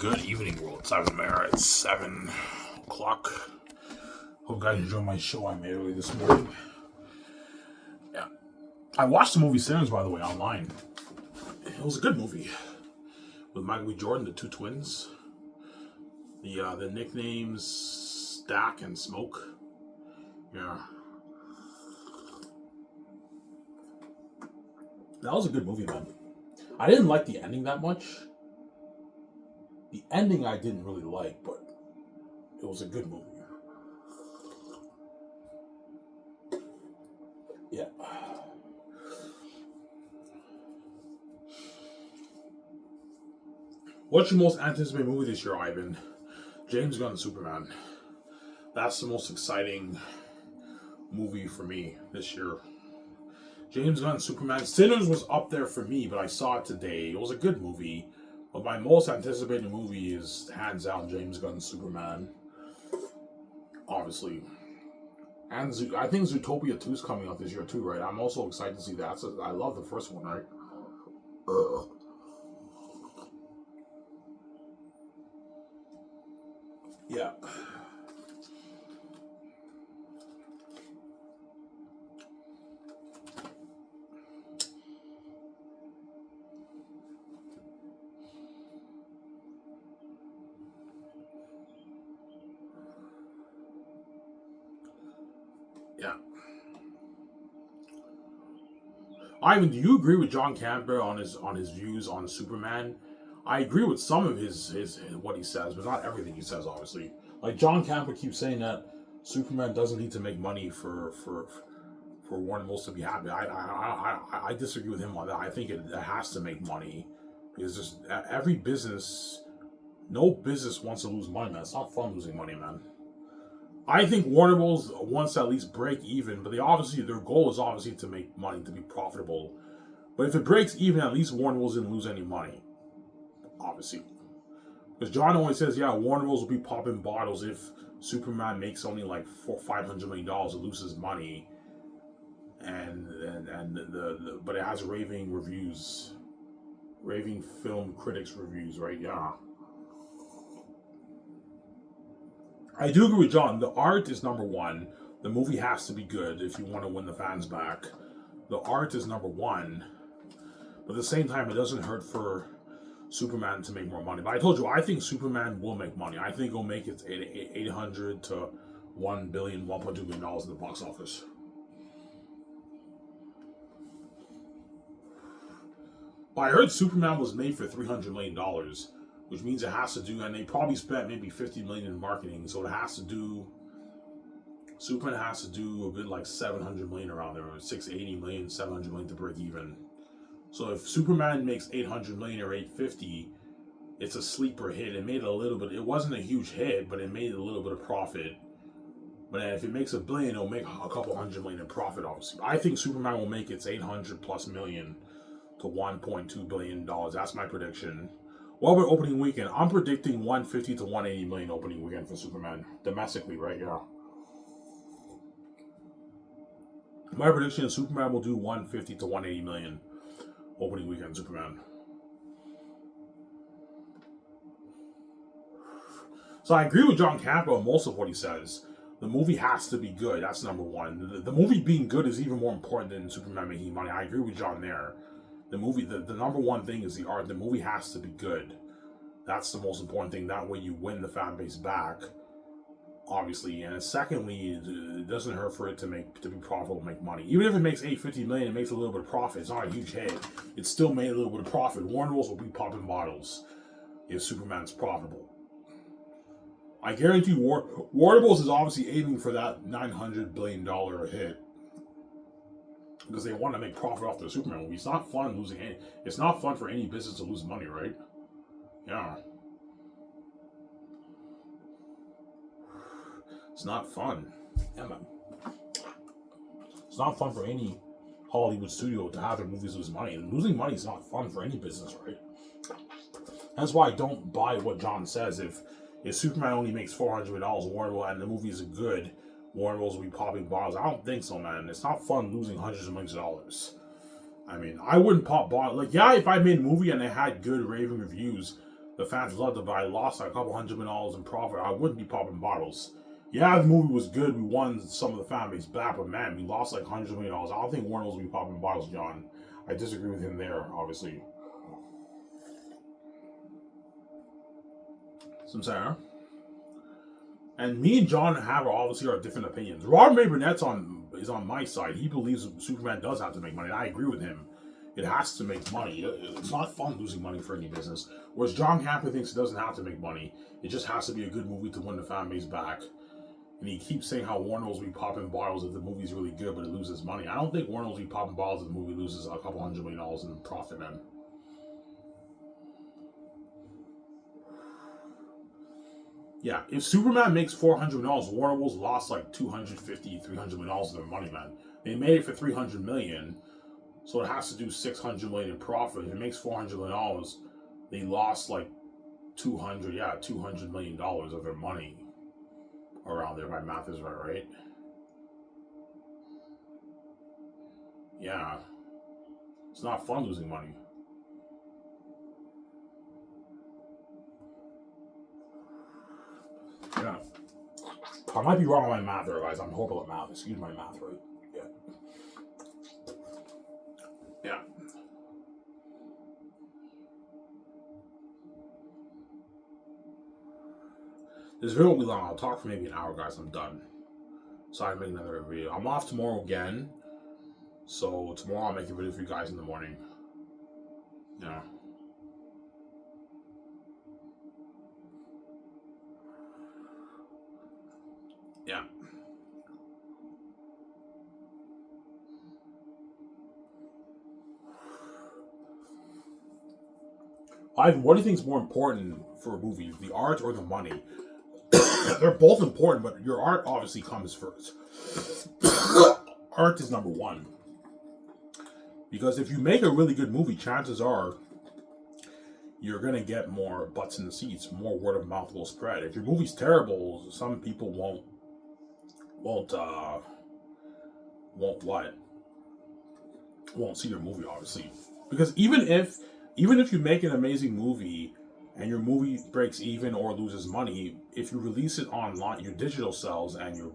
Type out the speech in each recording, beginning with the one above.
Good evening, world. It's Ivan Mayer at 7 o'clock. Hope you guys enjoyed my show I made early this morning. Yeah. I watched the movie Sinners, by the way, online. It was a good movie. With Michael B. Jordan, the two twins. The nicknames Stack and Smoke. Yeah. That was a good movie, man. I didn't like the ending that much. The ending I didn't really like, but it was a good movie. Yeah. What's your most anticipated movie this year, Ivan? James Gunn, Superman. That's the most exciting movie for me this year. James Gunn, Superman. Sinners was up there for me, but I saw it today. It was a good movie. But my most anticipated movie is hands down James Gunn's Superman. Obviously. And I think Zootopia 2 is coming out this year too, right? I'm also excited to see that. I love the first one, right? Yeah. Yeah. Ivan, do you agree with John Campbell on his views on Superman? I agree with some of his what he says, but not everything he says, obviously. Like John Campbell keeps saying that Superman doesn't need to make money for Warner Bros. To be happy. I disagree with him on that. I think it has to make money because just every business, no business wants to lose money, man. It's not fun losing money, man. I think Warner Bros. Wants to at least break even, but their goal is obviously to make money, to be profitable. But if it breaks even, at least Warner Bros. Didn't lose any money, obviously. Because John always says, yeah, Warner Bros. Will be popping bottles if Superman makes only like $500 million, it loses money, but it has raving reviews, raving film critics reviews, right? Yeah. I do agree with John. The art is number one. The movie has to be good if you want to win the fans back. The art is number one. But at the same time, it doesn't hurt for Superman to make more money. But I told you, I think Superman will make money. I think it'll make it 800 to $1 billion, $1.2 billion in the box office. But I heard Superman was made for $300 million. Which means it has to do, and they probably spent maybe $50 million in marketing, so it has to do. Superman has to do a good like $700 million around there, or 680 million, $700 million to break even. So if Superman makes $800 million or 850, it's a sleeper hit. It made a little bit. It wasn't a huge hit, but it made a little bit of profit. But if it makes $1 billion, it'll make a couple $100 million in profit. Obviously, I think Superman will make its 800 plus million to $1.2 billion. That's my prediction. Well, we're opening weekend. I'm predicting 150 to 180 million opening weekend for Superman. Domestically, right? Yeah. My prediction is Superman will do 150 to 180 million opening weekend Superman. So I agree with John Campbell on most of what he says. The movie has to be good. That's number one. The movie being good is even more important than Superman making money. I agree with John there. The movie, the number one thing is the art. The movie has to be good. That's the most important thing. That way you win the fan base back, obviously. And secondly, it doesn't hurt for it to be profitable, make money. Even if it makes $850 million, it makes a little bit of profit. It's not a huge hit. It still made a little bit of profit. Warner Bros. Will be popping bottles if Superman's profitable. I guarantee Warner Bros. Is obviously aiming for that $900 billion hit. Because they want to make profit off their Superman movie. It's not fun losing any. It's not fun for any business to lose money, right? Yeah. It's not fun. Yeah, man. It's not fun for any Hollywood studio to have their movies lose money. And losing money is not fun for any business, right? That's why I don't buy what John says. If Superman only makes $400 million, Warner and the movie is good, Warner Bros. Will be popping bottles. I don't think so, man. It's not fun losing hundreds of millions of dollars. I mean, I wouldn't pop bottles. Like, yeah, if I made a movie and it had good raving reviews, The fans loved it, but I lost like a couple $100 million in profit. I wouldn't be popping bottles. Yeah, the movie was good. We won some of the fan base back, but man, we lost like $100 million. I don't think Warner will be popping bottles, John. I disagree with him there, obviously. Some saying. And me and John have obviously our different opinions. Robert Mayburnet's is on my side. He believes Superman does have to make money. And I agree with him. It has to make money. It's not fun losing money for any business. Whereas John Hampton thinks it doesn't have to make money. It just has to be a good movie to win the fan base back. And he keeps saying how Warner will be popping bottles if the movie's really good, but it loses money. I don't think Warner will be popping bottles if the movie loses a couple $100 million in profit, man. Yeah, if Superman makes $400 million, Warner Bros. Lost like $250, $300 million of their money, man. They made it for $300 million, so it has to do $600 million in profit. If it makes $400 million, they lost like $200 million of their money around there. My math is right? Yeah, it's not fun losing money. Yeah. I might be wrong on my math there, guys. I'm horrible at math. Excuse my math, right? Yeah. Yeah. This video won't be long. I'll talk for maybe an hour, guys. I'm done. So I make another video. I'm off tomorrow again. So tomorrow I'll make a video for you guys in the morning. Yeah. Yeah. Ivan, what do you think is more important for a movie, the art or the money? They're both important, but your art obviously comes first. Art is number one. Because if you make a really good movie, chances are you're going to get more butts in the seats, more word of mouth will spread. If your movie's terrible, some people won't see your movie, obviously. Because even if you make an amazing movie and your movie breaks even or loses money, if you release it online, your digital sells and your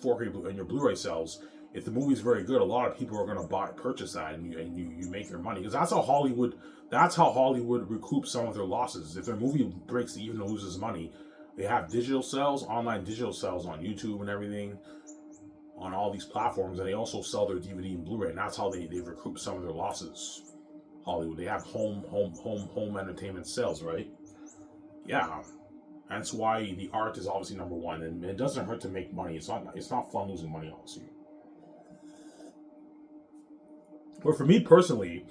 4K and your Blu-ray sells, if the movie's very good, a lot of people are going to purchase that, and you make your money. Because that's how Hollywood recoups some of their losses. If their movie breaks even or loses money, they have digital sales, online digital sales on YouTube and everything, on all these platforms, and they also sell their DVD and Blu-ray, and that's how they recoup some of their losses. Hollywood, they have home entertainment sales, right? Yeah, that's why the art is obviously number one, and it doesn't hurt to make money. It's not fun losing money, obviously. But for me personally,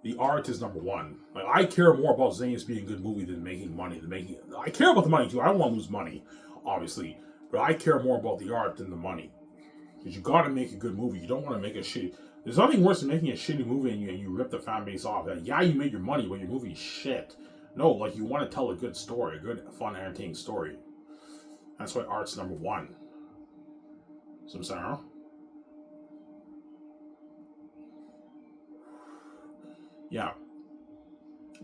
the art is number one. Like, I care more about Zayn's being a good movie than making money. I care about the money too. I don't want to lose money, obviously, but I care more about the art than the money. Because you got to make a good movie. You don't want to make a shitty. There's nothing worse than making a shitty movie and you rip the fan base off. That you made your money, but your movie's shit. No, like, you want to tell a good story, a good, fun, entertaining story. That's why art's number one. So I'm saying, huh? Yeah.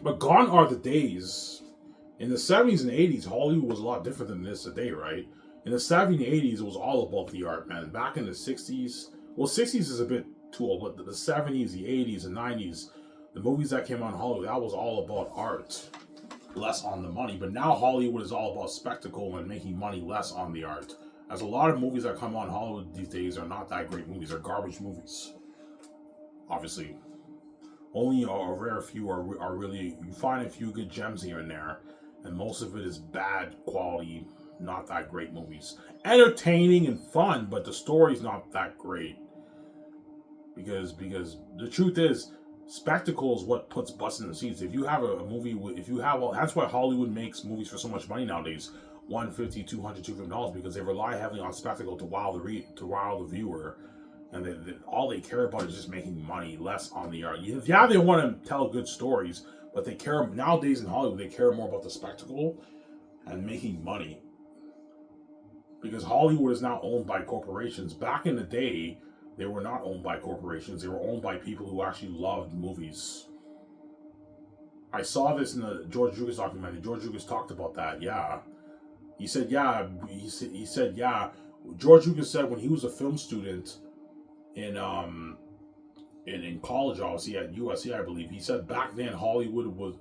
But gone are the days. In the 70s and 80s, Hollywood was a lot different than this today, right? In the 70s and 80s, it was all about the art, man. Back in the 60s, well, 60s is a bit too old, but the 70s, the 80s, and 90s, the movies that came on Hollywood, that was all about art, less on the money. But now Hollywood is all about spectacle and making money, less on the art. As a lot of movies that come on Hollywood these days are not that great movies. They're garbage movies, obviously. Only a rare few are really, you find a few good gems here and there, and most of it is bad quality, not that great movies. Entertaining and fun, but the story's not that great. Because the truth is, spectacle is what puts butts in the seats. If you have a movie, that's why Hollywood makes movies for so much money nowadays, $150, $200, $250, because they rely heavily on spectacle to wow the viewer. And all they care about is just making money, less on the art. Yeah, they want to tell good stories, but they care, nowadays in Hollywood, they care more about the spectacle and making money. Because Hollywood is now owned by corporations. Back in the day, they were not owned by corporations. They were owned by people who actually loved movies. I saw this in the George Lucas documentary. George Lucas talked about that. Yeah, he said yeah. He said yeah. George Lucas said when he was a film student in in college, obviously at USC, I believe. He said back then Hollywood was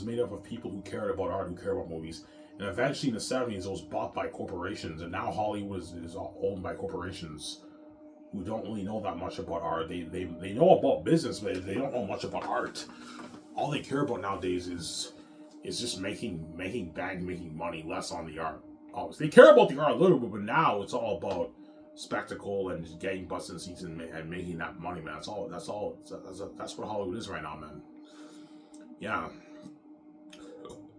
made up of people who cared about art, who cared about movies. And eventually in the 70s, it was bought by corporations, and now Hollywood is owned by corporations who don't really know that much about art. They know about business, but they don't know much about art. All they care about nowadays is just making bank, making money, less on the art. Obviously, they care about the art a little bit, but now it's all about spectacle and just getting butts in seats and making that money, man. That's what Hollywood is right now, man. Yeah.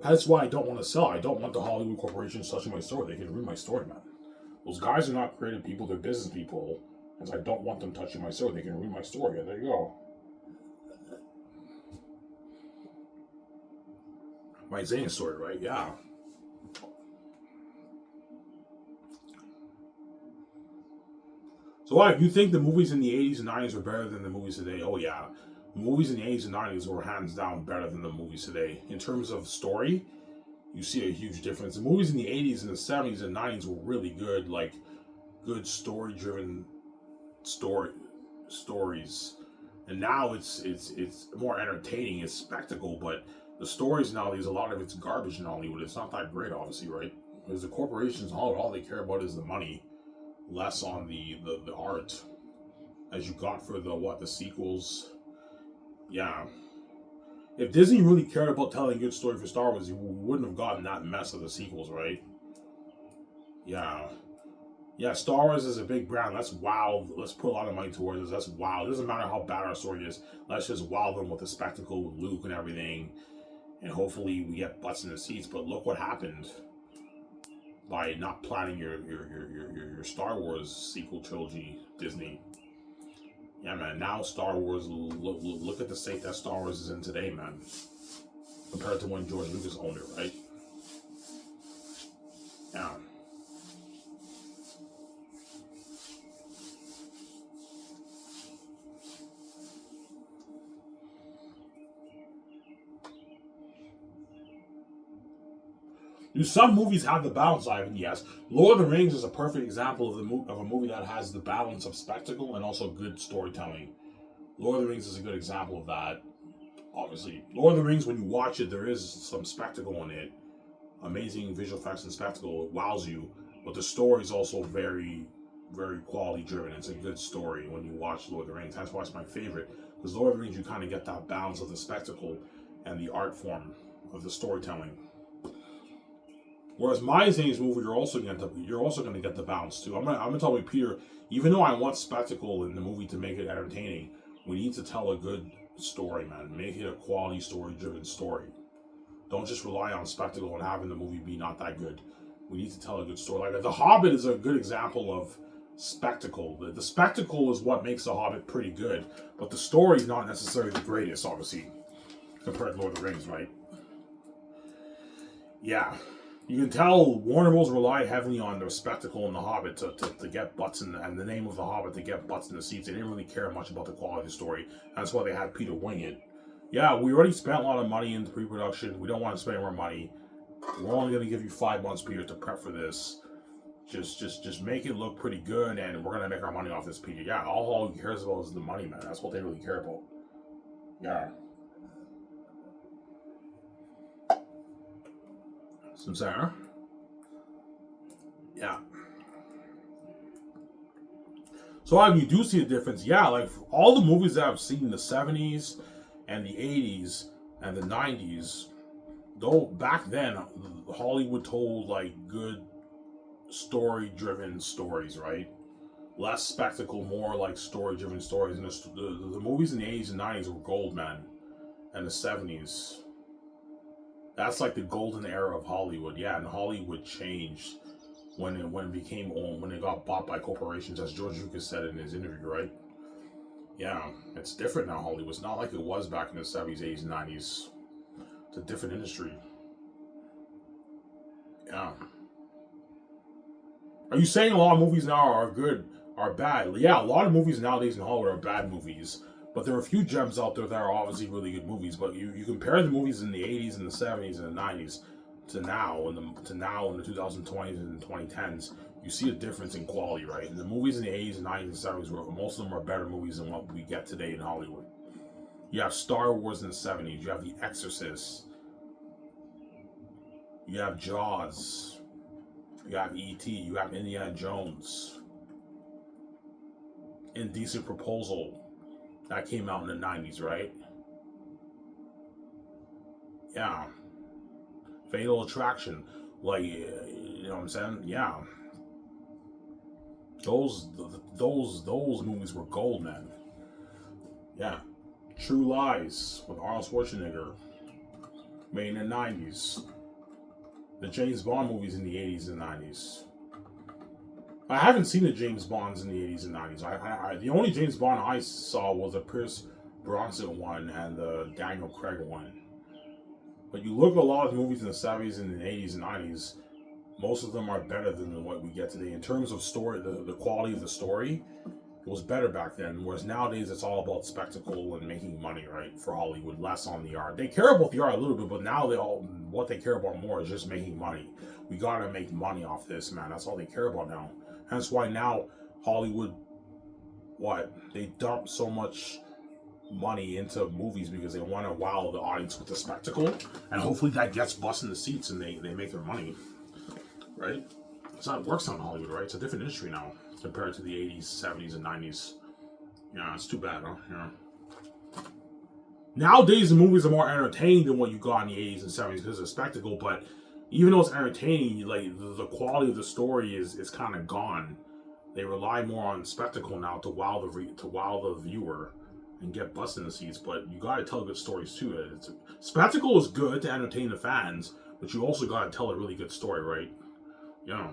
That's why I don't want to sell. I don't want the Hollywood corporations touching my story. They can ruin my story, man. Those guys are not creative people, they're business people. And so I don't want them touching my story. They can ruin my story. Yeah, there you go. My Zane story, right? Yeah. So why? You think the movies in the 80s and 90s were better than the movies today? Oh yeah. The movies in the 80s and 90s were hands down better than the movies today. In terms of story, you see a huge difference. The movies in the 80s and the 70s and 90s were really good, like good story driven stories. And now it's more entertaining, it's spectacle, but the stories nowadays, a lot of it's garbage in Hollywood. It's not that great, obviously, right? Because the corporations, all they care about is the money, less on the art. As you got for the sequels. Yeah. If Disney really cared about telling a good story for Star Wars, you wouldn't have gotten that mess of the sequels, right? Yeah. Yeah, Star Wars is a big brand. Let's wow. Let's put a lot of money towards this. Let's wow. It doesn't matter how bad our story is. Let's just wow them with the spectacle with Luke and everything. And hopefully we get butts in the seats. But look what happened by not planning your Star Wars sequel trilogy, Disney. Yeah, man. Now Star Wars. Look at the state that Star Wars is in today, man. Compared to when George Lucas owned it, right? Yeah. Do some movies have the balance, Ivan? Yes. Lord of the Rings is a perfect example of a movie that has the balance of spectacle and also good storytelling. Lord of the Rings is a good example of that. Obviously, Lord of the Rings, when you watch it, there is some spectacle in it, amazing visual effects and spectacle. It wows you, but the story is also very, very quality driven. It's a good story when you watch Lord of the Rings. That's why it's my favorite, because Lord of the Rings, you kind of get that balance of the spectacle and the art form of the storytelling. Whereas my Zane's movie, you're also going to get the balance too. I'm gonna tell you, Peter. Even though I want spectacle in the movie to make it entertaining, we need to tell a good story, man. Make it a quality story-driven story. Don't just rely on spectacle and having the movie be not that good. We need to tell a good story. Like The Hobbit is a good example of spectacle. The spectacle is what makes The Hobbit pretty good, but the story is not necessarily the greatest, obviously, compared to Lord of the Rings, right? Yeah. You can tell Warner Bros. Relied heavily on the spectacle in The Hobbit to get butts in and the name of The Hobbit to get butts in the seats. They didn't really care much about the quality of the story. That's why they had Peter wing it. Yeah, we already spent a lot of money into pre-production. We don't want to spend more money. We're only going to give you 5 months, Peter, to prep for this. Just make it look pretty good, and we're going to make our money off this, Peter. Yeah, all Hollywood cares about is the money, man. That's what they really care about. Yeah. Sincere. Yeah. So if you do see a difference, yeah, like all the movies that I've seen in the 70s and the 80s and the 90s, though back then Hollywood told like good story-driven stories, right? Less spectacle, more like story-driven stories. And the movies in the 80s and 90s were gold, man. And the 70s. That's like the golden era of Hollywood. Yeah, and Hollywood changed when it got bought by corporations, as George Lucas said in his interview, right? Yeah, it's different now, Hollywood. It's not like it was back in the 70s, 80s, and 90s. It's a different industry. Yeah. Are you saying a lot of movies now are good, are bad? Yeah, a lot of movies nowadays in Hollywood are bad movies. But there are a few gems out there that are obviously really good movies. But you compare the movies in the 80s and the 70s and the 90s to now in the 2020s and 2010s, you see a difference in quality, right? And the movies in the 80s and 90s and 70s, most of them are better movies than what we get today in Hollywood. You have Star Wars in the 70s. You have The Exorcist. You have Jaws. You have E.T. You have Indiana Jones. Indecent Proposal. That came out in the 90s, right? Yeah. Fatal Attraction. Like, you know what I'm saying? Yeah. Those movies were gold, man. Yeah. True Lies with Arnold Schwarzenegger. Made in the 90s. The James Bond movies in the 80s and 90s. I haven't seen the James Bonds in the 80s and 90s. The only James Bond I saw was the Pierce Brosnan one and the Daniel Craig one. But you look at a lot of the movies in the 70s and the 80s and 90s, most of them are better than what we get today. In terms of story, the quality of the story, it was better back then. Whereas nowadays it's all about spectacle and making money, right? For Hollywood, less on the art. They care about the art a little bit, but now what they care about more is just making money. We gotta make money off this, man. That's all they care about now. Hence why now Hollywood, they dump so much money into movies because they want to wow the audience with the spectacle, and hopefully that gets bust in the seats and they make their money, right? That's how it works on Hollywood, right? It's a different industry now compared to the 80s, 70s, and 90s. Yeah, it's too bad, huh? Yeah. Nowadays, the movies are more entertaining than what you got in the 80s and 70s because of spectacle, but even though it's entertaining, like the quality of the story is kind of gone. They rely more on spectacle now to wow the viewer and get bust in the seats. But you got to tell good stories too. Spectacle is good to entertain the fans, but you also got to tell a really good story, right? Yeah.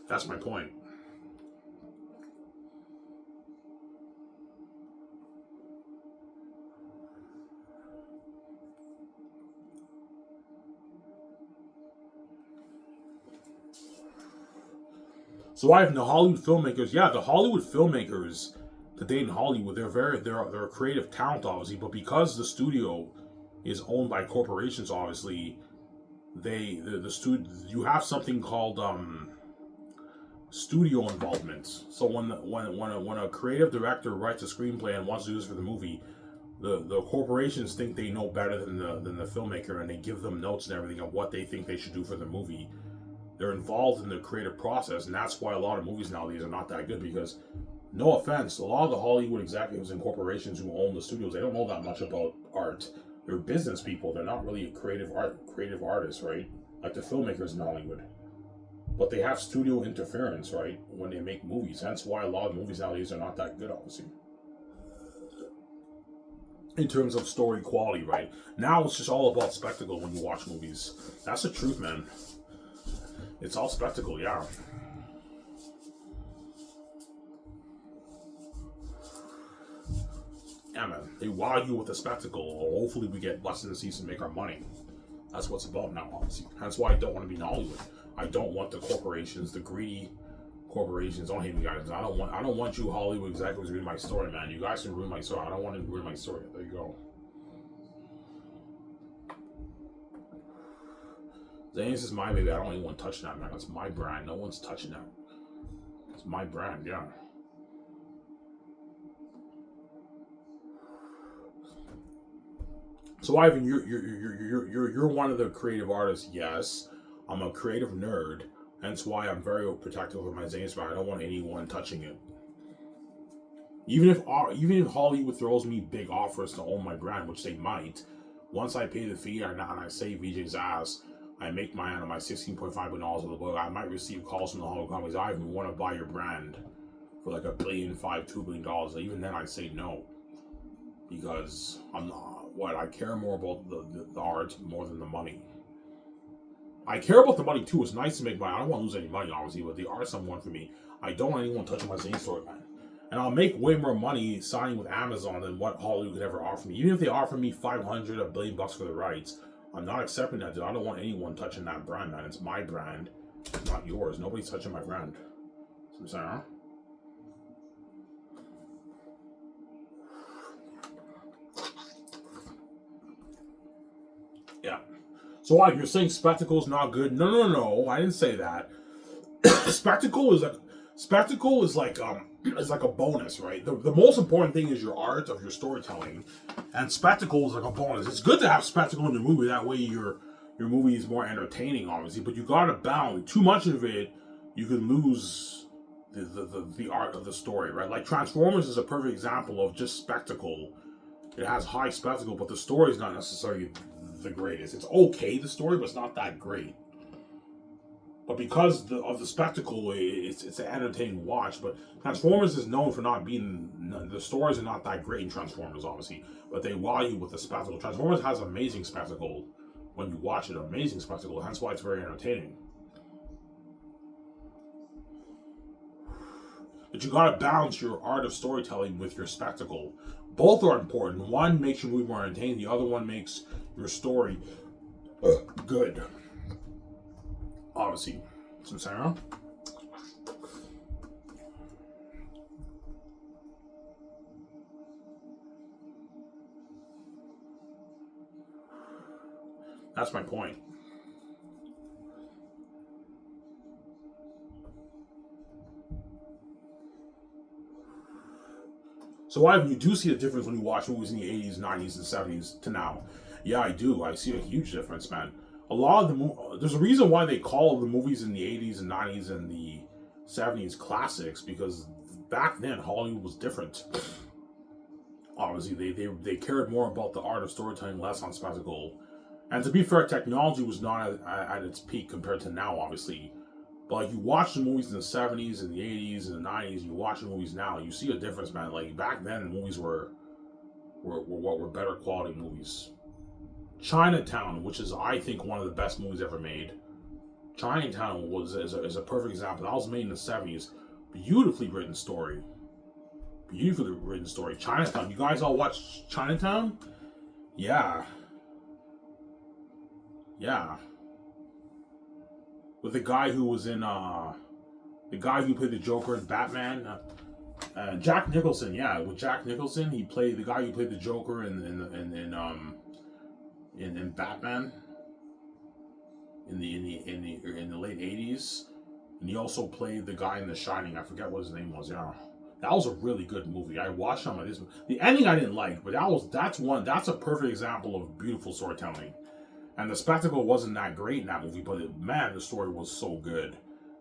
That's my point. So I have the Hollywood filmmakers. Yeah, the Hollywood filmmakers today in Hollywood, they're a creative talent, obviously, but because the studio is owned by corporations, obviously, you have something called studio involvement. So when a creative director writes a screenplay and wants to do this for the movie, the corporations think they know better than the filmmaker, and they give them notes and everything of what they think they should do for the movie. They're involved in the creative process, and that's why a lot of movies nowadays are not that good because, no offense, a lot of the Hollywood executives and corporations who own the studios, they don't know that much about art. They're business people. They're not really creative artists, right? Like the filmmakers in Hollywood. But they have studio interference, right, when they make movies. That's why a lot of movies nowadays are not that good, obviously. In terms of story quality, right? Now it's just all about spectacle when you watch movies. That's the truth, man. It's all spectacle, yeah. Yeah, man. They wow you with a spectacle. Hopefully we get busted in the seats and make our money. That's what's about now, obviously. That's why I don't want to be in Hollywood. I don't want the corporations, the greedy corporations. Don't hate me, guys. I don't want you Hollywood executives reading my story, man. You guys can ruin my story. I don't want to ruin my story. There you go. Zane's is my baby. I don't even want to touch that, man. That's my brand. No one's touching that. It's my brand, yeah. So Ivan, you're one of the creative artists. Yes, I'm a creative nerd. Hence why I'm very protective of my Zane's brand. I don't want anyone touching it. Even if Hollywood throws me big offers to own my brand, which they might, once I pay the fee and I save VJ's ass, I make my $16.5 billion of the book, I might receive calls from the Hollywood companies. I even want to buy your brand for like $1.5 billion, $2 billion. Even then, I say no because I'm not. I care more about the art more than the money. I care about the money too. It's nice to make money. I don't want to lose any money, obviously, but the art's number one for me. I don't want anyone touching my Zane story, man. And I'll make way more money signing with Amazon than what Hollywood could ever offer me. Even if they offer me $500, $1 billion for the rights, I'm not accepting that, dude. I don't want anyone touching that brand, man. It's my brand. Not yours. Nobody's touching my friend. I'm saying, huh? Yeah. So like you're saying spectacle's not good? No. I didn't say that. spectacle is like a bonus, right? The most important thing is your art of your storytelling, and spectacle is like a bonus. It's good to have spectacle in your movie. That way your movie is more entertaining, obviously. But you gotta balance. Too much of it, you could lose the art of the story, right? Like Transformers is a perfect example of just spectacle. It has high spectacle, but the story is not necessarily the greatest. It's okay, the story, but it's not that great. But because of the spectacle, it's an entertaining watch. But Transformers is known for not being, the stories are not that great in Transformers, obviously, but they wow you with the spectacle. Transformers has amazing spectacle when you watch it, amazing spectacle. Hence why it's very entertaining. But you gotta balance your art of storytelling with your spectacle. Both are important. One makes your movie more entertaining. The other one makes your story good. Obviously. Some Sarah. That's my point. So you do see a difference when you watch movies in the 80s, 90s, and 70s to now. Yeah, I do. I see a huge difference, man. A lot of there's a reason why they call the movies in the 80s and 90s and the 70s classics, because back then Hollywood was different. Obviously, they cared more about the art of storytelling, less on spectacle. And to be fair, technology was not at its peak compared to now, obviously. But like you watch the movies in the 70s and the 80s and the 90s, you watch the movies now, you see a difference, man. Like back then, the movies were better quality movies. Chinatown, which is I think one of the best movies ever made. Chinatown is a perfect example. That was made in the 70s. Beautifully written story. Beautifully written story. Chinatown. You guys all watch Chinatown? Yeah. Yeah. With the guy who was in the guy who played the Joker in Batman, Jack Nicholson. Yeah, with Jack Nicholson, he played the guy who played the Joker in Batman in the late 80s, and he also played the guy in The Shining. I forget what his name was. Yeah, that was a really good movie. I watched some of this. The ending I didn't like, but that's a perfect example of beautiful storytelling. And the spectacle wasn't that great in that movie, but man, the story was so good.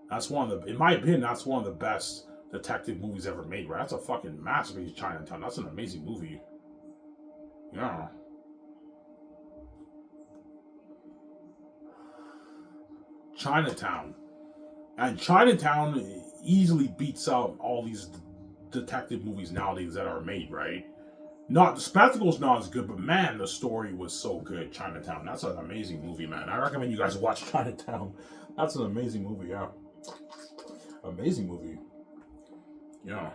That's in my opinion, that's one of the best detective movies ever made. Right? That's a fucking masterpiece. Chinatown. That's an amazing movie. Yeah. Chinatown. And Chinatown easily beats out all these detective movies nowadays that are made, right? Not the spectacle's not as good, but man, the story was so good. Chinatown. That's an amazing movie, man. I recommend you guys watch Chinatown. That's an amazing movie, yeah. Amazing movie. Yeah.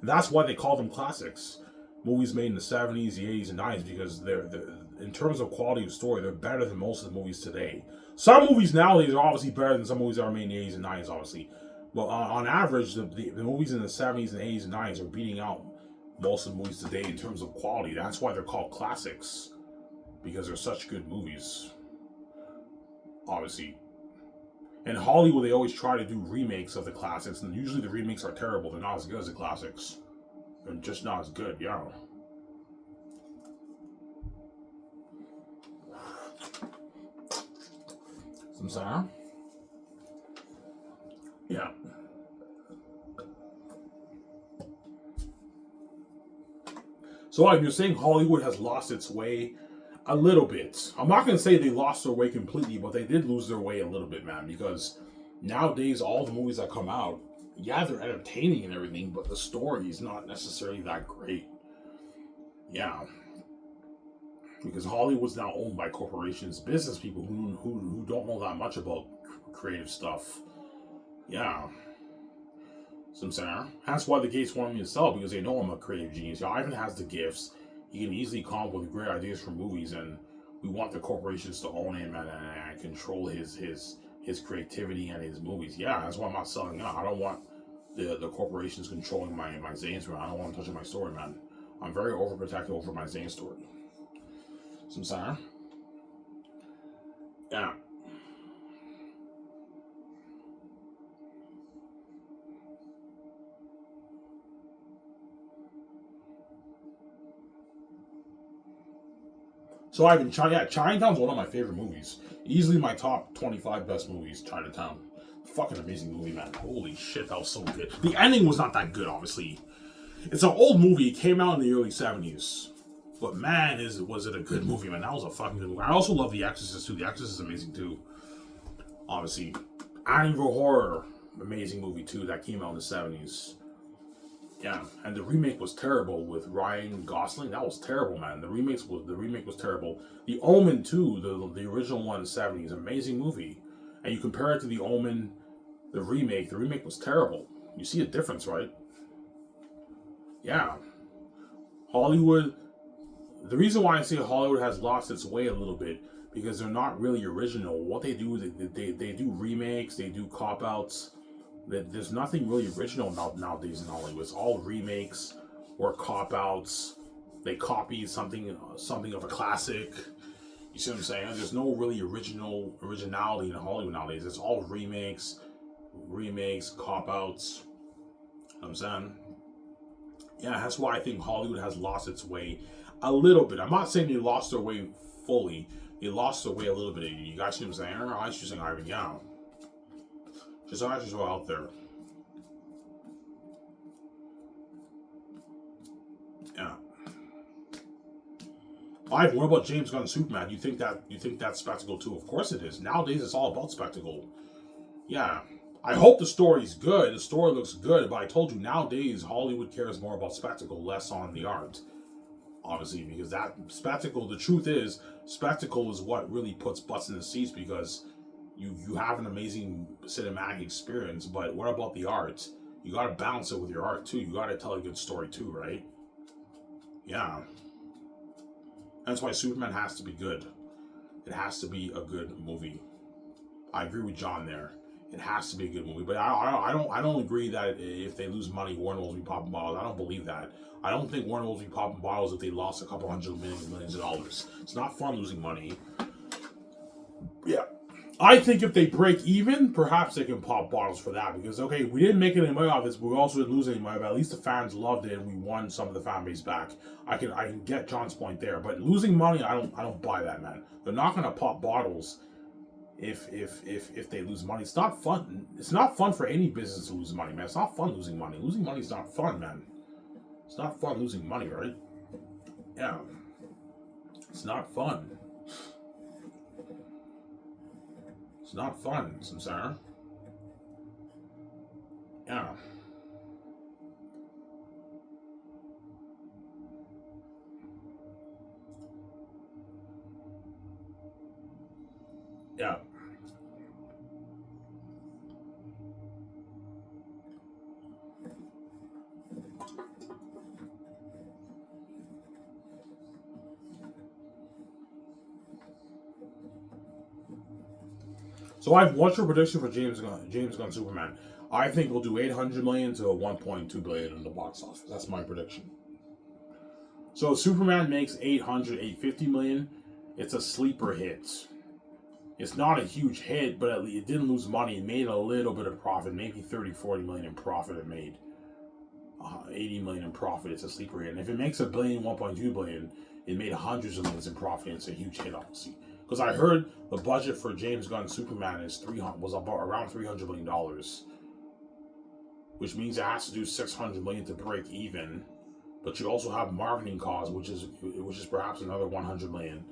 That's why they call them classics. Movies made in the 70s, the 80s, and 90s, because they're in terms of quality of story, they're better than most of the movies today. Some movies nowadays are obviously better than some movies that are made in the 80s and 90s, obviously. But on average, the movies in the 70s and 80s and 90s are beating out most of the movies today in terms of quality. That's why they're called classics, because they're such good movies. Obviously. In Hollywood, they always try to do remakes of the classics, and usually the remakes are terrible. They're not as good as the classics. They're just not as good, yeah. Some sound? Yeah. So like you're saying, Hollywood has lost its way a little bit. I'm not gonna say they lost their way completely, but they did lose their way a little bit, man. Because nowadays, all the movies that come out, yeah, they're entertaining and everything, but the story is not necessarily that great. Yeah. Because Hollywood's now owned by corporations, business people who don't know that much about creative stuff. Yeah. Some saying. That's why the Gates want me to sell, because they know I'm a creative genius. Ivan has the gifts. He can easily come up with great ideas for movies, and We want the corporations to own him and control his creativity and his movies. Yeah, that's why I'm not selling out. I don't want the corporations controlling my Zane story. I don't want them touching my story, man. I'm very overprotective over my Zane story. So I'm sorry. Yeah. So I've been Chinatown's one of my favorite movies. Easily my top 25 best movies, Chinatown. Fucking amazing movie, man. Holy shit, that was so good. The ending was not that good, obviously. It's an old movie. It came out in the early 70s. But man, was it a good movie, man. That was a fucking good movie. I also love The Exorcist, too. The Exorcist is amazing, too. Obviously. Amityville Horror, amazing movie, too. That came out in the 70s. Yeah, and the remake was terrible with Ryan Gosling. That was terrible, man. The remake was terrible. The Omen too, the original one in the '70s, amazing movie. And you compare it to the Omen, the remake was terrible. You see a difference, right? Yeah, Hollywood. The reason why I say Hollywood has lost its way a little bit because they're not really original. What they do, they do remakes, they do cop outs. There's nothing really original nowadays in Hollywood. It's all remakes or cop outs. They copy something of a classic. You see what I'm saying? There's no really originality in Hollywood nowadays. It's all remakes, cop outs. You know what I'm saying? Yeah, that's why I think Hollywood has lost its way a little bit. I'm not saying they lost their way fully. They lost their way a little bit. You guys see what I'm saying? I was just saying, Ivan, yeah. Just actually so out there. Yeah. Ivan, what about James Gunn Superman? You think that's spectacle too? Of course it is. Nowadays it's all about spectacle. Yeah. I hope the story's good. The story looks good, but I told you nowadays Hollywood cares more about spectacle, less on the art. Obviously, because that spectacle, the truth is, spectacle is what really puts butts in the seats because you have an amazing cinematic experience, but what about the art? You gotta balance it with your art too. You gotta tell a good story too, right? Yeah. That's why Superman has to be good. It has to be a good movie. I agree with John there. It has to be a good movie, but I don't agree that if they lose money, Warner will be popping bottles. I don't believe that. I don't think Warner will be popping bottles if they lost a couple millions of dollars. It's not fun losing money. Yeah. I think if they break even, perhaps they can pop bottles for that. Because, okay, we didn't make any money off this, but we also didn't lose any money. But at least the fans loved it and we won some of the fan base back. I can get John's point there. But losing money, I don't buy that, man. They're not gonna pop bottles if they lose money. It's not fun. It's not fun for any business to lose money, man. It's not fun losing money. Losing money is not fun, man. It's not fun losing money, right? Yeah. It's not fun. It's not fun, Samsara. Yeah. Yeah. So what's your prediction for James Gunn Superman? I think we'll do 800 million to 1.2 billion in the box office. That's my prediction. So Superman makes 850 million. It's a sleeper hit. It's not a huge hit, but it didn't lose money. It made a little bit of profit, maybe 30, 40 million in profit it made. 80 million in profit, it's a sleeper hit. And if it makes a billion, 1.2 billion, it made hundreds of millions in profit, and it's a huge hit, obviously. Because I heard the budget for James Gunn Superman was about around $300 million, which means it has to do 600 million to break even. But you also have marketing costs, which is perhaps another 100 million.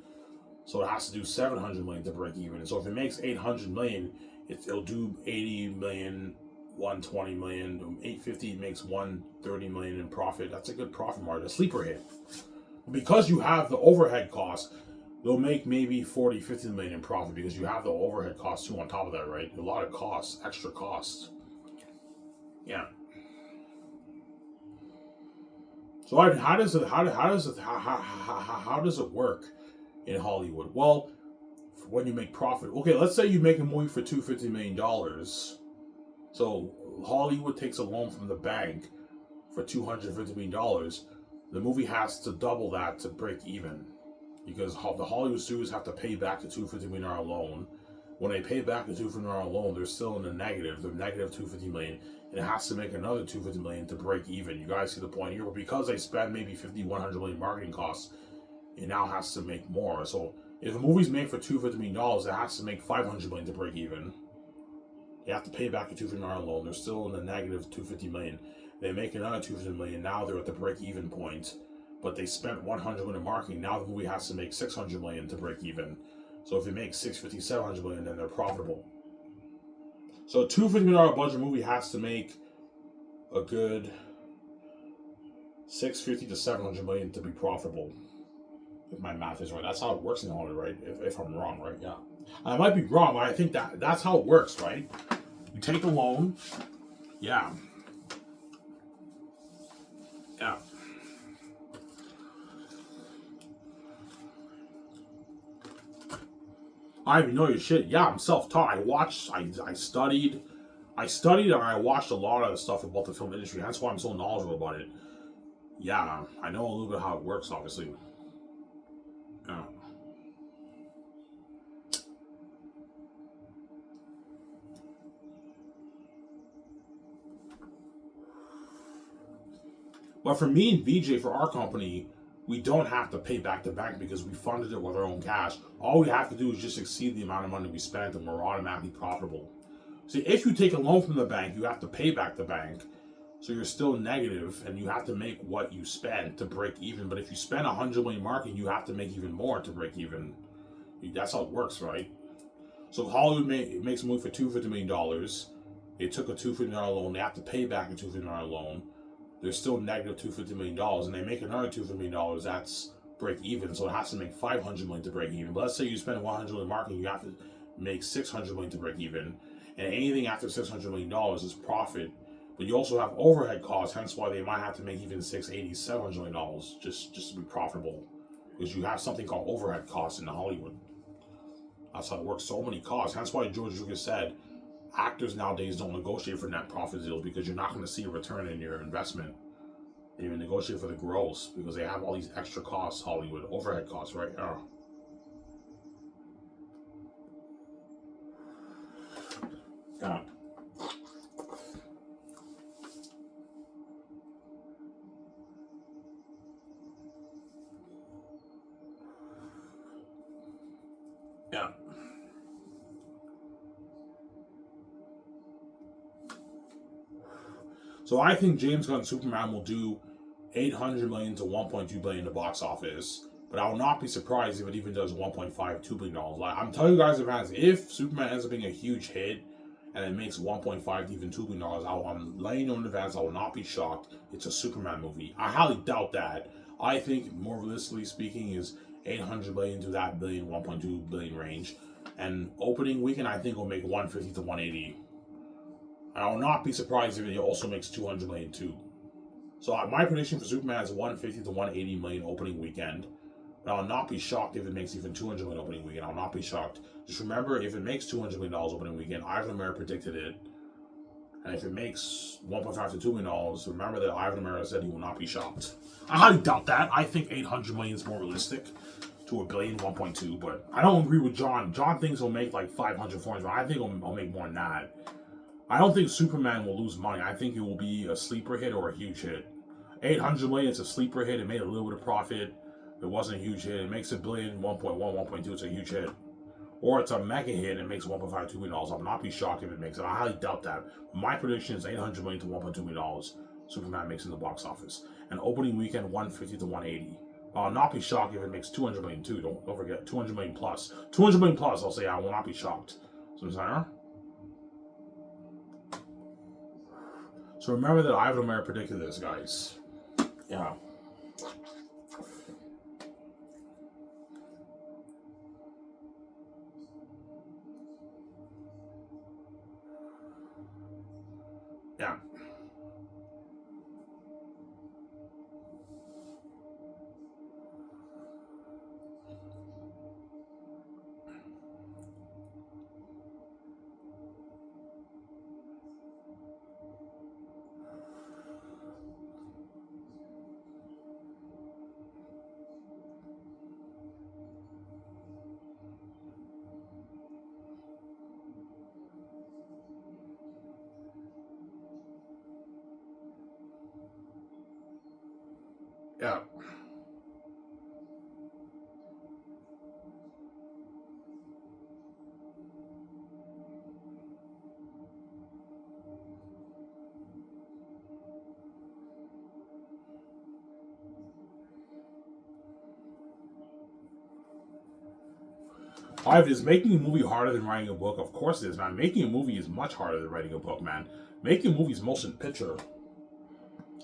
So it has to do 700 million to break even. And so if it makes 800 million, it'll do 80 million, 120 million, 850 makes 130 million in profit. That's a good profit margin, a sleeper hit. Because you have the overhead costs, they'll make maybe 40, 50 million in profit because you have the overhead costs too on top of that, right? A lot of costs, extra costs. Yeah. So how does it work? in Hollywood. Well, when you make profit, okay, let's say you make a movie for $250 million. So Hollywood takes a loan from the bank for $250 million. The movie has to double that to break even, because the Hollywood studios have to pay back the $250 million loan. When they pay back the $250 million loan, they're still in the negative. They're negative $250 million, and it has to make another $250 million to break even. You guys see the point here? But because they spend maybe $50-100 million marketing costs, it now has to make more. So if a movie's made for $250 million, it has to make $500 million to break even. They have to pay back the $250 million loan. They're still in the negative $250 million. They make another $250 million. Now they're at the break-even point, but they spent $100 million in marketing. Now the movie has to make $600 million to break even. So if it makes $650, $700 million, then they're profitable. So a $250 million budget movie has to make a good $650 to $700 million to be profitable. If my math is right, that's how it works in Hollywood, right? If I'm wrong, right? Yeah, I might be wrong, but I think that's how it works, right? You take a loan, yeah. I even know your shit. Yeah, I'm self-taught. I watched, I studied, and I watched a lot of the stuff about the film industry. That's why I'm so knowledgeable about it. Yeah, I know a little bit how it works, obviously. Yeah. But for me and VJ, for our company, we don't have to pay back the bank because we funded it with our own cash. All we have to do is just exceed the amount of money we spent, and we're automatically profitable. See, if you take a loan from the bank, you have to pay back the bank. So you're still negative, and you have to make what you spend to break even. But if you spend $100 million marketing, you have to make even more to break even. That's how it works, right? So Hollywood makes a movie for $250 million. They took a $250 million loan. They have to pay back a $250 million loan. They're still negative $250 million, and they make another $250 million. That's break even. So it has to make $500 million to break even. But let's say you spend $100 million marketing, you have to make $600 million to break even. And anything after $600 million is profit. But you also have overhead costs, hence why they might have to make even $680, $700 million just to be profitable. Because you have something called overhead costs in Hollywood. That's how it works. So many costs. That's why George Lucas said actors nowadays don't negotiate for net profit deals, because you're not going to see a return in your investment. They even negotiate for the gross because they have all these extra costs, Hollywood, overhead costs, right? Yeah. Yeah. So I think James Gunn Superman will do 800 million to 1.2 billion in the box office, but I will not be surprised if it even does 1.52 billion dollars. Like, I'm telling you guys in advance, if Superman ends up being a huge hit and it makes 1.5 to even 2 billion dollars, I'm letting you know in advance, I will not be shocked. It's a Superman movie. I highly doubt that. I think, more realistically speaking, is 800 million to that billion, 1.2 billion range. And opening weekend, I think will make 150 to 180. I will not be surprised if it also makes 200 million too. So my prediction for Superman is 150 to 180 million opening weekend. But I'll not be shocked if it makes even 200 million opening weekend. I'll not be shocked. Just remember, if it makes $200 million opening weekend, Ivan Amir predicted it. And if it makes 1.5 to $2 million, remember that Ivan Amir said he will not be shocked. I highly doubt that. I think 800 million is more realistic to a billion, 1.2. But I don't agree with John. John thinks he'll make like 500, 400. I think he'll make more than that. I don't think Superman will lose money. I think it will be a sleeper hit or a huge hit. 800 million, it's a sleeper hit. It made a little bit of profit. It wasn't a huge hit. It makes a billion, 1.1, 1.2. It's a huge hit. Or it's a mega hit and it makes 1.5, $2 million. I'll not be shocked if it makes it. I highly doubt that. My prediction is 800 million to 1.2 million dollars. Superman makes in the box office. And opening weekend, 150 to 180. I'll not be shocked if it makes 200 million too. Don't forget, 200 million plus. 200 million plus, I'll say I will not be shocked. So remember that Ivan Amir predicted this, guys. Yeah. Yeah. Yeah. Is making a movie harder than writing a book? Of course it is, man. Making a movie is much harder than writing a book, man. Making a movie is motion picture.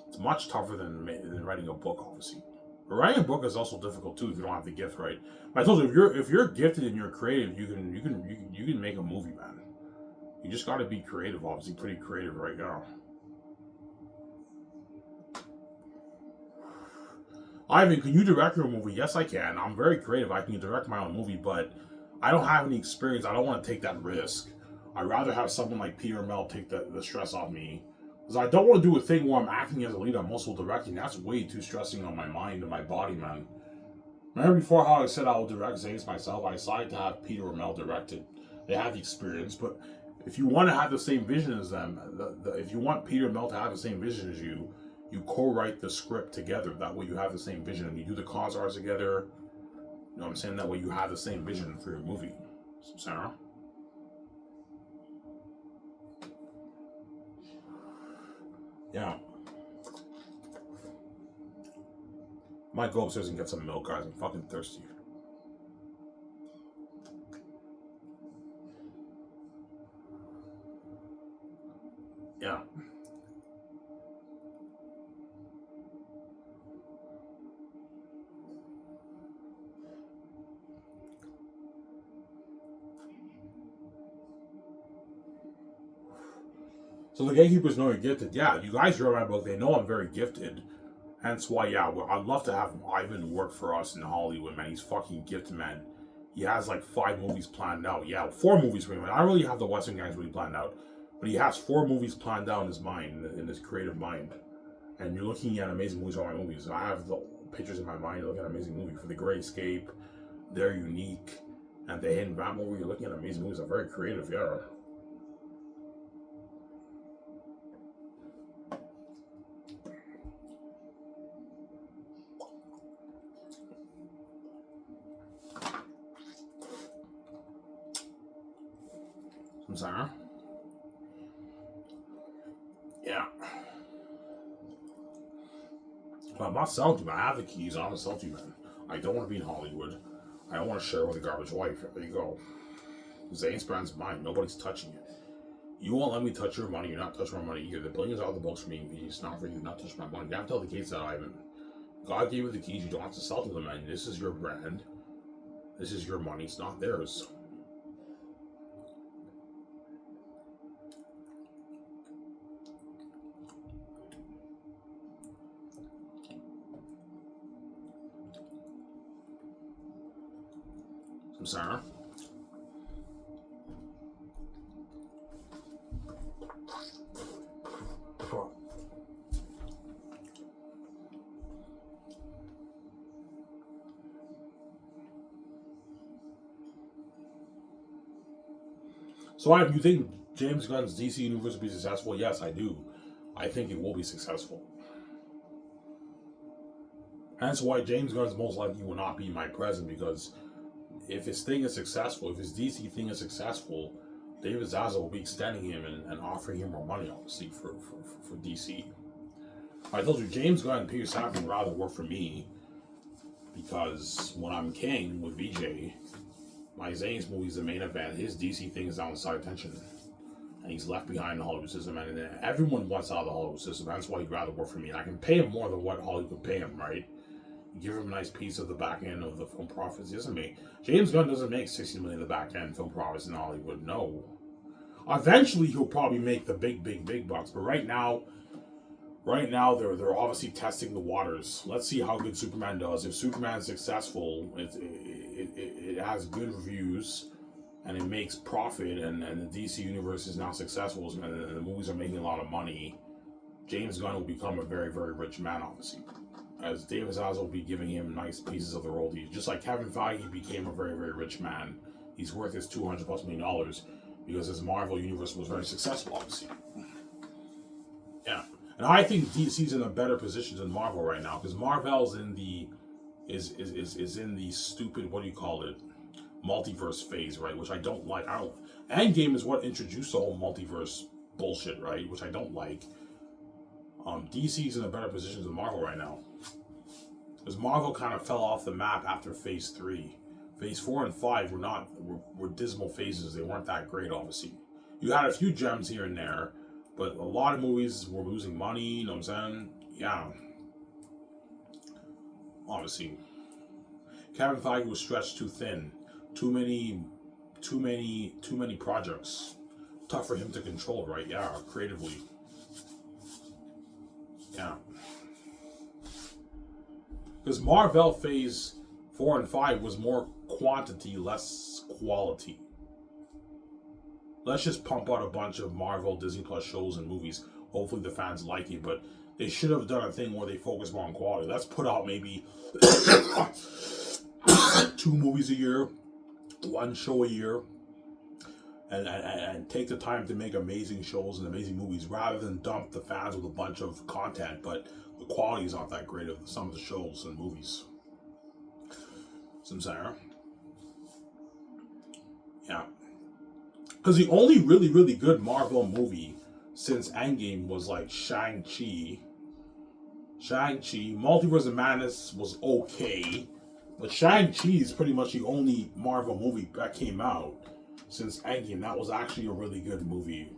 It's much tougher than writing a book, obviously. But writing a book is also difficult too if you don't have the gift, right? But I told you, if you're gifted and you're creative, you can make a movie, man. You just got to be creative, obviously, pretty creative right now. Ivan, can you direct your movie? Yes, I can. I'm very creative. I can direct my own movie, but I don't have any experience. I don't want to take that risk. I'd rather have someone like Peter Mel take the stress off me. Because I don't want to do a thing where I'm acting as a lead, I'm also directing. That's way too stressing on my mind and my body, man. Remember before how I said I will direct Zanes myself? I decided to have Peter or Mel direct it. They have the experience, but if you want to have the same vision as them, if you want Peter and Mel to have the same vision as you co-write the script together. That way you have the same vision and you do the cause arts together. You know what I'm saying? That way you have the same vision for your movie. Sarah? Yeah. Might go upstairs and get some milk, guys. I'm fucking thirsty. Yeah. So the gatekeepers know you're gifted. Yeah, you guys read my book. They know I'm very gifted. Hence why, yeah, I'd love to have Ivan work for us in Hollywood, man. He's fucking gifted, man. He has like 5 movies planned out. Yeah, 4 movies pretty much. I don't really have the Western Gangs really planned out. But he has 4 movies planned out in his mind, in his creative mind. And you're looking at amazing movies on my movies. I have the pictures in my mind looking at amazing movies. For The Great Escape, They're Unique, and The Hidden Bat movie. You're looking at amazing movies. I'm very creative, yeah. I'm sorry. Yeah. But I'm not salty, man. I have the keys. I'm a salty man. I don't want to be in Hollywood. I don't want to share with a garbage wife. There you go. Zane's brand's mine. Nobody's touching it. You won't let me touch your money. You're not touching my money either. The billions are the books for me. It's not for you. Not touch my money. You have to tell the kids that, Ivan. God gave you the keys. You don't have to sell to them, man. This is your brand. This is your money. It's not theirs. I'm sorry. So, if you think James Gunn's DC universe will be successful? Yes, I do. I think it will be successful. Hence why James Gunn's most likely will not be my president, because if his thing is successful, if his DC thing is successful, David Zaza will be extending him and offering him more money, obviously, for DC. I told you, James Gunn and Peter Safran would rather work for me because when I'm king with VJ, my Zane's movie is the main event. His DC thing is outside attention. And he's left behind in the Hollywood system. And everyone wants out of the Hollywood system. That's why he'd rather work for me. And I can pay him more than what Hollywood could pay him, right? Give him a nice piece of the back end of the film profits. He doesn't make. James Gunn doesn't make $60 million in the back end film profits in Hollywood. No. Eventually, he'll probably make the big bucks. But right now, they're obviously testing the waters. Let's see how good Superman does. If Superman's successful, it has good reviews, and it makes profit, and the DC universe is now successful, and the movies are making a lot of money, James Gunn will become a very, very rich man, obviously. As David Zaza will be giving him nice pieces of the royalties. Just like Kevin Feige became a very, very rich man. He's worth his $200+ million because his Marvel universe was very successful, obviously. Yeah. And And I think DC's in a better position than Marvel right now because Marvel's in the is in the stupid, what do you call it, multiverse phase, right? Which I don't like. I don't. Endgame is what introduced the whole multiverse bullshit, right? Which I don't like. DC's in a better position than Marvel right now because Marvel kind of fell off the map after Phase 3. Phase 4 and 5 were dismal phases. They weren't that great, obviously. You had a few gems here and there, but a lot of movies were losing money. You know what I'm saying? Yeah. Obviously, Kevin Feige was stretched too thin. Too many projects. Tough for him to control, right? Yeah, creatively. Yeah. Because Marvel Phase 4 and 5 was more quantity, less quality. Let's just pump out a bunch of Marvel Disney Plus shows and movies. Hopefully the fans like it, but they should have done a thing where they focus more on quality. Let's put out maybe 2 movies a year, 1 show a year, and take the time to make amazing shows and amazing movies rather than dump the fans with a bunch of content, but the quality is not that great of some of the shows and movies. Some Sarah. Yeah. Because the only really good Marvel movie since Endgame was like Shang-Chi. Multiverse of Madness was okay. But Shang-Chi is pretty much the only Marvel movie that came out since Endgame. That was actually a really good movie,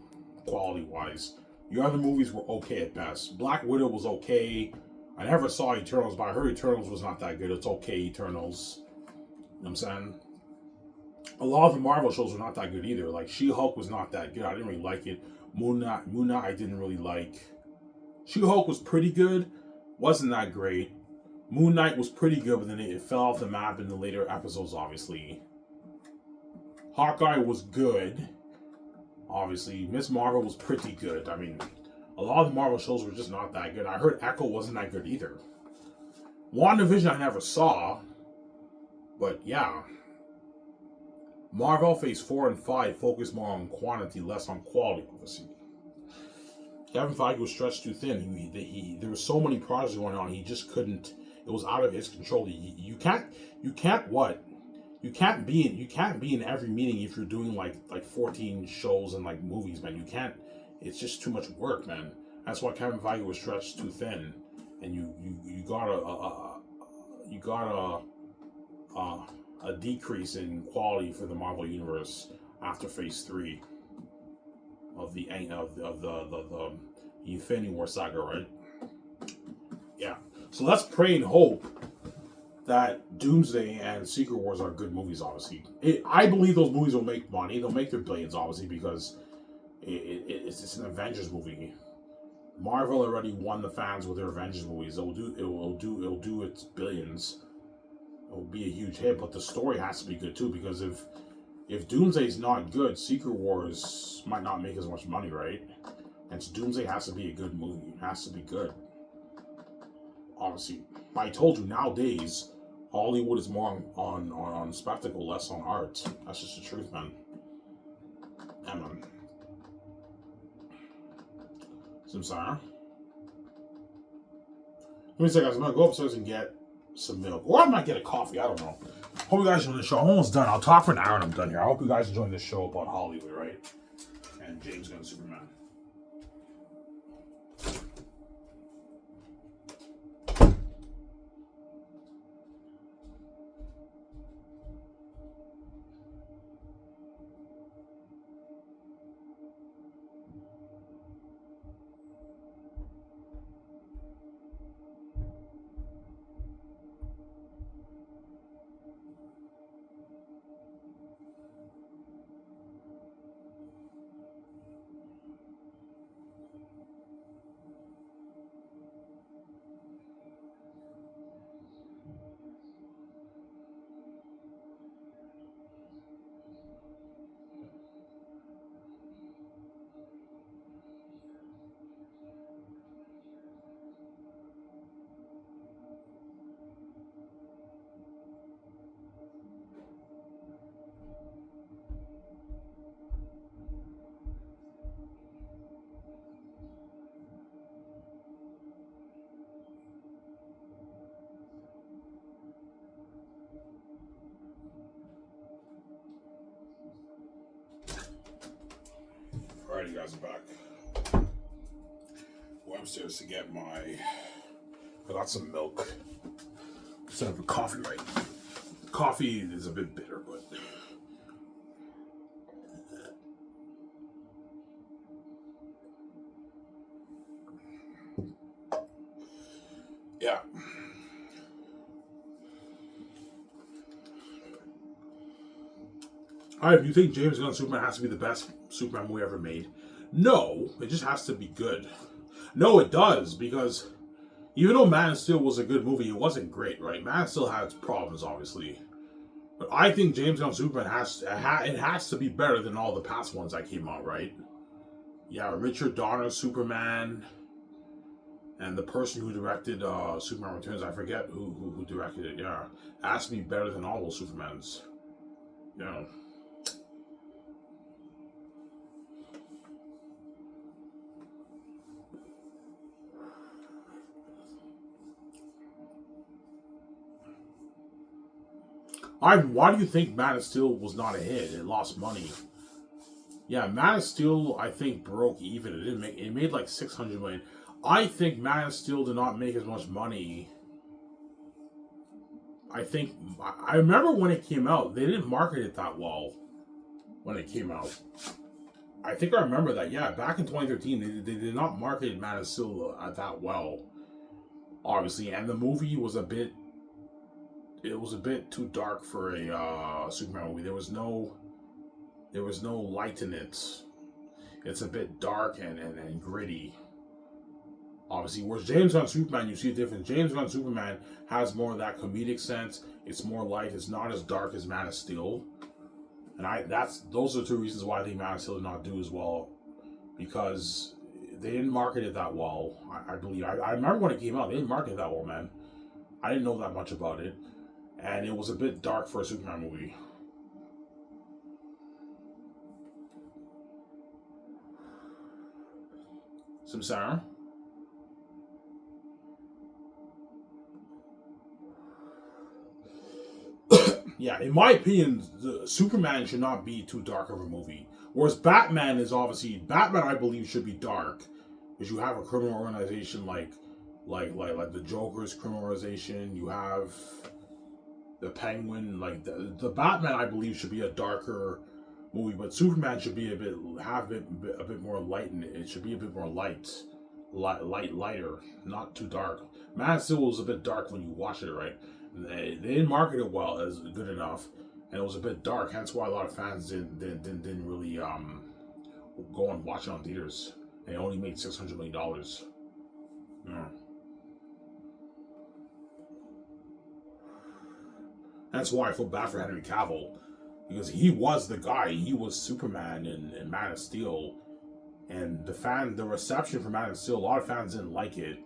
quality-wise. The other movies were okay at best. Black Widow was okay. I never saw Eternals, but I heard Eternals was not that good. It's okay, Eternals. You know what I'm saying? A lot of the Marvel shows were not that good either. Like She-Hulk was not that good. I didn't really like it. Moon Knight I didn't really like. She-Hulk was pretty good. Wasn't that great. Moon Knight was pretty good, but then it fell off the map in the later episodes, obviously. Hawkeye was good. Obviously. Miss Marvel was pretty good. I mean, a lot of the Marvel shows were just not that good. I heard Echo wasn't that good either. WandaVision I never saw. But yeah. Marvel Phase 4 and 5 focused more on quantity, less on quality, obviously. Kevin Feige was stretched too thin. There were so many projects going on, he just couldn't. It was out of his control. You can't be in every meeting if you're doing like 14 shows and like movies, man. You can't. It's just too much work, man. That's why Kevin Feige was stretched too thin, and you got a decrease in quality for the Marvel Universe after Phase 3 of the Infinity War saga, right? Yeah. So let's pray and hope that Doomsday and Secret Wars are good movies, obviously. I believe those movies will make money. They'll make their billions, obviously, because it's an Avengers movie. Marvel already won the fans with their Avengers movies. It'll do its billions. It'll be a huge hit, but the story has to be good too, because if Doomsday's not good, Secret Wars might not make as much money, right? And so Doomsday has to be a good movie. It has to be good. Obviously, I told you, nowadays Hollywood is more on spectacle, less on art. That's just the truth, man. Yeah, man. So I'm sorry. Let me say, guys, I'm gonna go upstairs and get some milk, or I might get a coffee. I don't know. Hope you guys enjoy the show. I'm almost done. I'll talk for an hour and I'm done here. I hope you guys enjoy this show about Hollywood, right? And James Gunn Superman. guys are back. Went upstairs to get I got some milk instead of a coffee, right? Coffee is a bit bitter, but yeah. Alright, if you think James Gunn Superman has to be the best Superman movie ever made, no, it just has to be good. No, it does, because even though Man of Steel was a good movie, it wasn't great, right? Man of Steel had its problems, obviously. But I think James Gunn Superman has to be better than all the past ones that came out, right? Yeah, Richard Donner's Superman, and the person who directed Superman Returns, I forget who directed it. Yeah, it has to be better than all those Supermans. Yeah. Why do you think Man of Steel was not a hit? It lost money. Yeah, Man of Steel, I think, broke even. It made like 600 million. I think Man of Steel did not make as much money. I remember when it came out, they didn't market it that well when it came out. I think I remember that. Yeah, back in 2013, they did not market Man of Steel that well, obviously, and the movie was a bit too dark for a Superman movie. There was no light in it. It's a bit dark and gritty. Obviously, whereas James Gunn Superman, you see a difference. James Gunn Superman has more of that comedic sense. It's more light. It's not as dark as Man of Steel. And those are two reasons why I think Man of Steel did not do as well, because they didn't market it that well. I believe. I remember when it came out, they didn't market it that well, man. I didn't know that much about it. And it was a bit dark for a Superman movie. Samsara? Yeah, in my opinion, Superman should not be too dark of a movie. Whereas Batman, I believe, should be dark, because you have a criminal organization like the Joker's criminal organization. You have the Penguin, like the Batman, I believe, should be a darker movie, but Superman should be a bit more light in it. It should be a bit more lighter, not too dark. Man of Steel was a bit dark when you watch it, right? They didn't market it well as good enough, and it was a bit dark. Hence why a lot of fans didn't really go and watch it on theaters. They only made $600 million. Yeah. That's why I feel bad for Henry Cavill, because he was the guy. He was Superman in Man of Steel, and the reception for Man of Steel, a lot of fans didn't like it.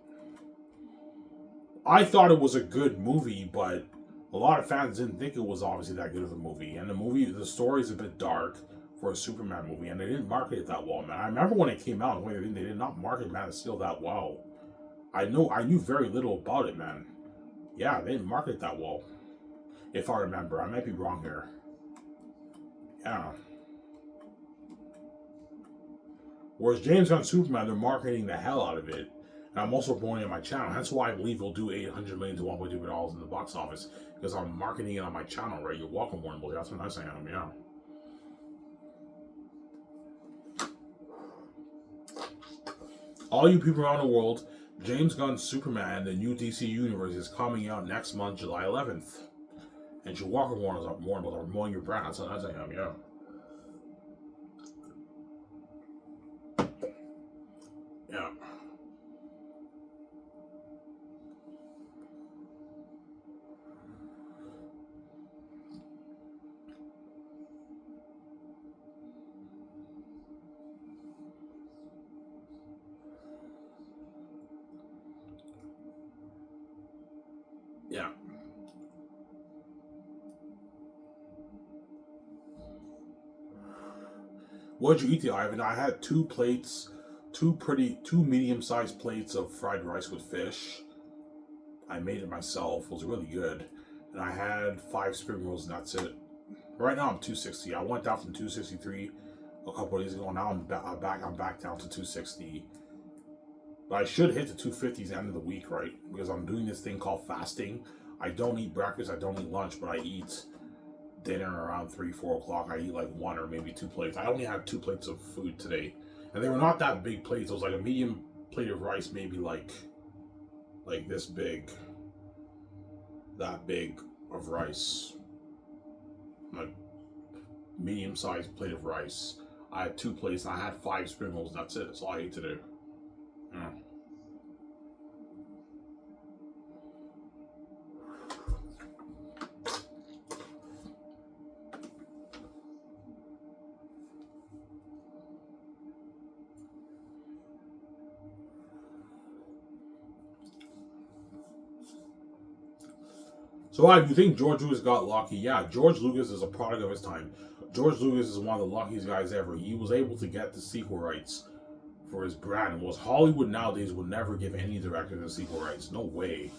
I thought it was a good movie, but a lot of fans didn't think it was obviously that good of a movie. And the story is a bit dark for a Superman movie, and they didn't market it that well, man. I remember when it came out, they did not market Man of Steel that well. I knew very little about it, man. Yeah, they didn't market it that well. If I remember, I might be wrong here. Yeah. Whereas James Gunn Superman, they're marketing the hell out of it. And I'm also promoting it on my channel. That's why I believe we'll do $800 million to $1.2 billion in the box office, because I'm marketing it on my channel, right? You're welcome, Warren Bully. That's what I'm saying. Yeah. All you people around the world, James Gunn's Superman, the new DC universe, is coming out next month, July 11th. And you're welcome, Warren Bully. I'm mowing your brand. That's what I'm saying. Yeah. Yeah. Yeah. What'd you eat there, Ivan? I had two medium-sized plates of fried rice with fish. I made it myself. It was really good. And I had 5 spring rolls, and that's it. Right now I'm 260. I went down from 263 a couple of days ago. Now I'm back down to 260. But I should hit the 250s end of the week, right? Because I'm doing this thing called fasting. I don't eat breakfast, I don't eat lunch, but I eat dinner around 3, 4 o'clock. I eat like 1 or maybe 2 plates. I only had 2 plates of food today. And they were not that big plates. It was like a medium plate of rice, maybe like this big. That big of rice. Like medium sized plate of rice. I had 2 plates and I had 5 spring rolls. That's it. That's all I ate today. Yeah. So why do you think George Lucas got lucky? Yeah, George Lucas is a product of his time. George Lucas is one of the luckiest guys ever. He was able to get the sequel rights for his brand. Was Hollywood nowadays would never give any director the sequel rights. No way.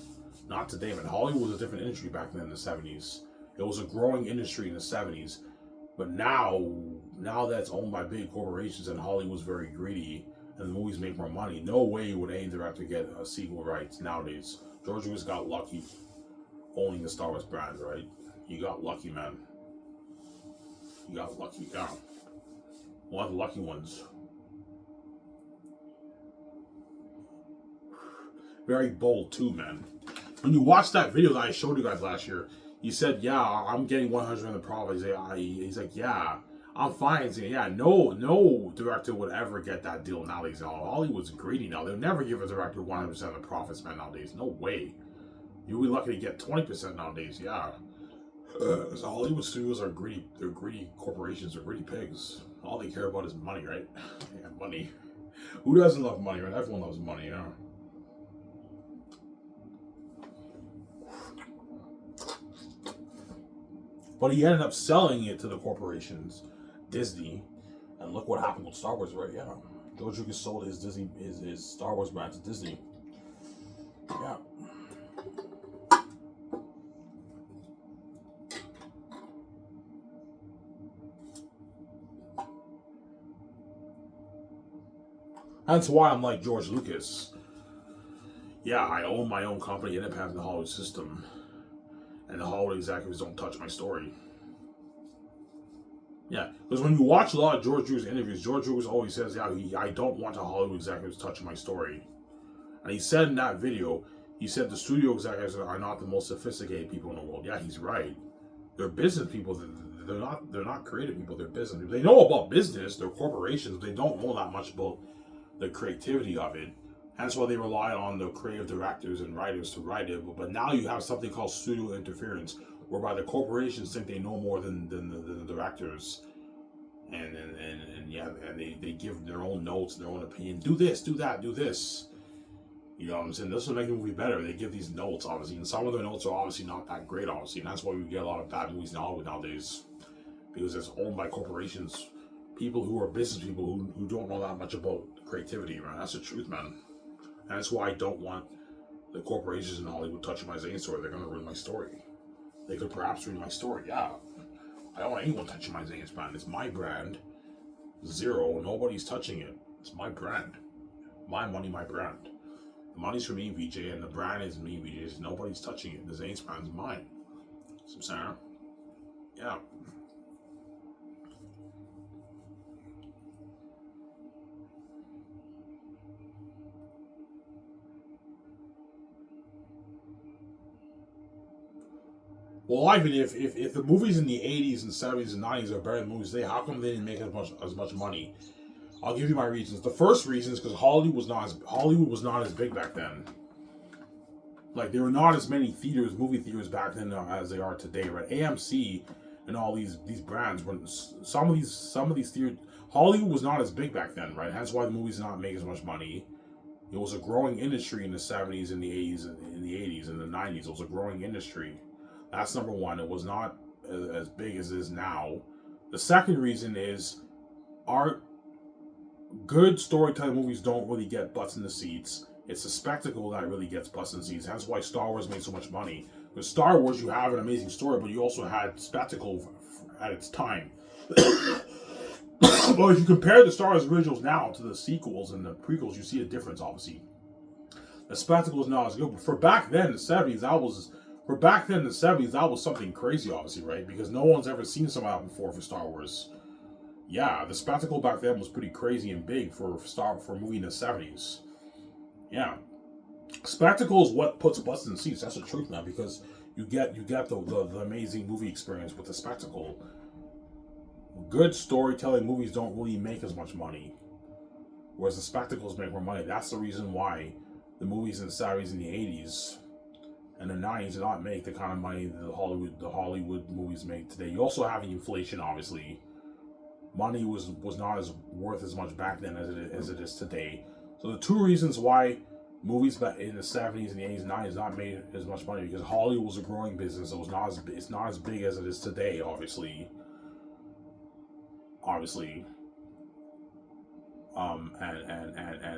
Not today, man. Hollywood was a different industry back then in the 70s. It was a growing industry in the 70s. But now that's owned by big corporations and Hollywood's very greedy and the movies make more money. No way would any director get a sequel rights nowadays. George Lucas got lucky owning the Star Wars brand, right? You got lucky, man. You got lucky, yeah. One of the lucky ones. Very bold too, man. When you watch that video that I showed you guys last year, he said, "Yeah, I'm getting 100 in the profit." He's like, "Yeah, I'm fine." He's like, "Yeah, no director would ever get that deal nowadays. Hollywood's greedy now. They'll never give a director 100% of the profits, man. Nowadays, no way. You'll be lucky to get 20% nowadays. Yeah." So Hollywood studios are greedy. They're greedy corporations. They're greedy pigs. All they care about is money, right? Yeah, money. Who doesn't love money, right? Everyone loves money, yeah. But he ended up selling it to the corporations, Disney, and look what happened with Star Wars, right? Yeah, George Lucas sold his Star Wars brand to Disney. Yeah. That's why I'm like George Lucas. Yeah, I own my own company, independent of the Hollywood system, and the Hollywood executives don't touch my story. Yeah, because when you watch a lot of George Lucas interviews, George Lucas always says, "Yeah, I don't want the Hollywood executives touching my story." And he said in that video, he said the studio executives are not the most sophisticated people in the world. Yeah, he's right. They're business people. They're not creative people. They're business people. They know about business. They're corporations. They don't know that much about the creativity of it. That's why they rely on the creative directors and writers to write it. But now you have something called studio interference, whereby the corporations think they know more than the directors, and they give their own notes, their own opinion. Do this, do that, do this. You know what I'm saying? This will make the movie better. They give these notes, obviously, and some of their notes are obviously not that great, obviously, and that's why we get a lot of bad movies in Hollywood nowadays, because it's owned by corporations, people who are business people who don't know that much about creativity, man. That's the truth, man. And that's why I don't want the corporations in Hollywood touching my Zane story. They're going to ruin my story. They could perhaps ruin my story, yeah. I don't want anyone touching my Zane's brand. It's my brand. Zero. Nobody's touching it. It's my brand. My money, my brand. The money's for me, VJ, and the brand is me, VJ. Nobody's touching it. The Zane's brand's mine. So, Sarah? Yeah. Well, I mean, if the movies in the 80s and 70s and 90s are better than movies today, how come they didn't make as much money? I'll give you my reasons. The first reason is because Hollywood was not as big back then. Like, there were not as many movie theaters back then as they are today, right? AMC and all these brands, when some of these theaters, Hollywood was not as big back then, right? That's why the movies did not make as much money. It was a growing industry in the 70s and the 80s and the 80s and the 90s. It was a growing industry. That's number one. It was not as big as it is now. The second reason is our good storytelling movies don't really get butts in the seats. It's the spectacle that really gets butts in the seats. That's why Star Wars made so much money. With Star Wars, you have an amazing story, but you also had spectacle at its time. But if you compare the Star Wars originals now to the sequels and the prequels, you see a difference, obviously. The spectacle is not as good. But for back then, the 70s, that was something crazy, obviously, right? Because no one's ever seen something like that before for Star Wars. Yeah, the spectacle back then was pretty crazy and big for a movie in the 70s. Yeah. Spectacle is what puts butts in seats. That's the truth, man, because you get the amazing movie experience with the spectacle. Good storytelling movies don't really make as much money, whereas the spectacles make more money. That's the reason why the movies in the 70s and the 80s and the 90s did not make the kind of money that the Hollywood movies make today. You also have inflation, obviously. Money was not as worth as much back then as it is today. So the two reasons why movies back in the 70s and the 80s and 90s not made as much money, because Hollywood was a growing business. It's not as big as it is today, obviously. And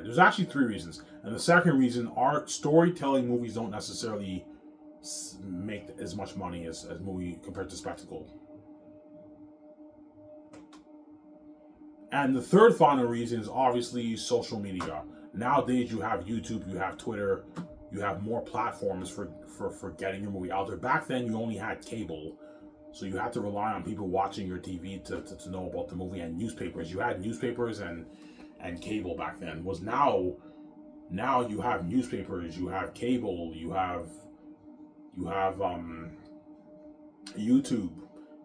there's actually three reasons. And the second reason, art storytelling movies don't necessarily make as much money as movie compared to spectacle. And the third final reason is obviously social media. Nowadays you have YouTube, you have Twitter, you have more platforms for getting your movie out there. Back then you only had cable. So you had to rely on people watching your TV to know about the movie, and newspapers. You had newspapers and cable back then. Was now you have newspapers, you have cable, you have YouTube,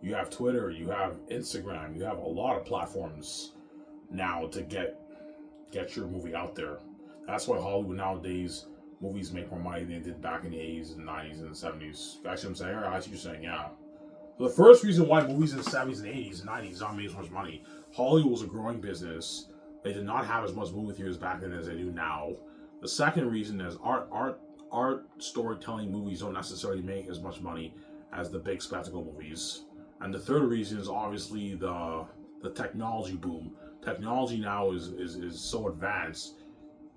you have Twitter, you have Instagram, you have a lot of platforms now to get your movie out there. That's why Hollywood nowadays movies make more money than they did back in the 80s and 90s and 70s. You guys see what I'm saying? I see what you're saying, yeah. So the first reason why movies in the 70s and 80s and 90s don't make as much money, Hollywood was a growing business. They did not have as much movie theaters back then as they do now. The second reason is art storytelling movies don't necessarily make as much money as the big spectacle movies. And the third reason is obviously the technology boom. Technology now is so advanced,